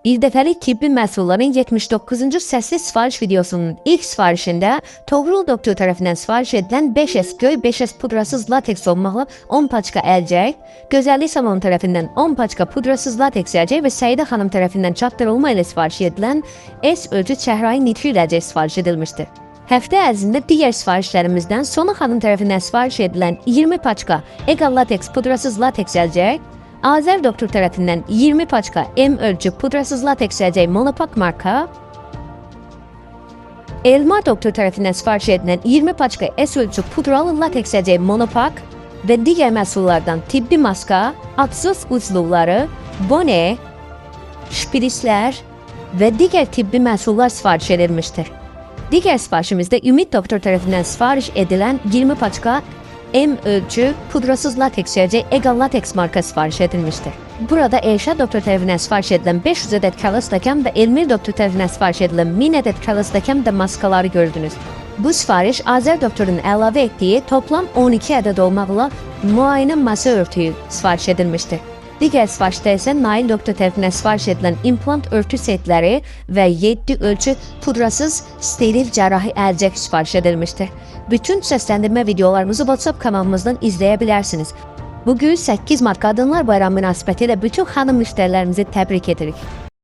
Birdəfəlik tibbi məhsulların 79-cu səsli sifariş videosunun ilk sifarişində Toğrul doktor tərəfindən sifariş edilən 5S göy 5S pudrasız lateks olmaqla 10 paçka əlcək, Gözəllik salonu tərəfindən 10 paçka pudrasız lateks əlcək və Səidə xanım tərəfindən çatdırılma ilə sifariş edilən S ölçü çəhrayı nitril əlcək sifariş edilmişdir. Həftə ərzində digər sifarişlərimizdən Sona xanım tərəfindən sifariş edilən 20 paçka Egal lateks pudrasız lateks əlcək, Azər doktor tərəfindən 20 paçka M ölçü pudrasız lateks əlcək monopak marka, Elmar doktor tərəfindən sifariş edilən 20 paçka S ölçü pudralı lateks əlcək monopak və digər məhsullardan tibbi maska, atsız uzluvları, bone, şpirislər və digər tibbi məhsullar sifariş edilmişdir. Digər sifarişimizdə Ümid doktor tərəfindən sifariş edilən 20 paçka M ölçü pudrasız lateks əlcək Egal lateks marka sifariş edilmişdir. Burada Elşad doktor tərəfindən sifariş edilən 500 ədəd kalı stəkan və Elmir doktor tərəfindən sifariş edilən 1000 ədəd kalı stəkan da maskaları gördünüz. Bu sifariş Azər doktorun əlavə etdiyi toplam 12 ədəd olmaqla müayinə masa örtüyü sifariş edilmişdir. Digər sifarişdə isə Nail doktor tərəfindən sifariş edilən implant örtü setləri və 7 ölçü pudrasız steril cərrahi əlcək sifariş edilmişdir. Bütün səsləndirmə videolarımızı WhatsApp kanalımızdan izləyə bilərsiniz. Bugün 8 Mart Qadınlar Bayramı münasibətilə bütün xanım müştərilərimizi təbrik edirik.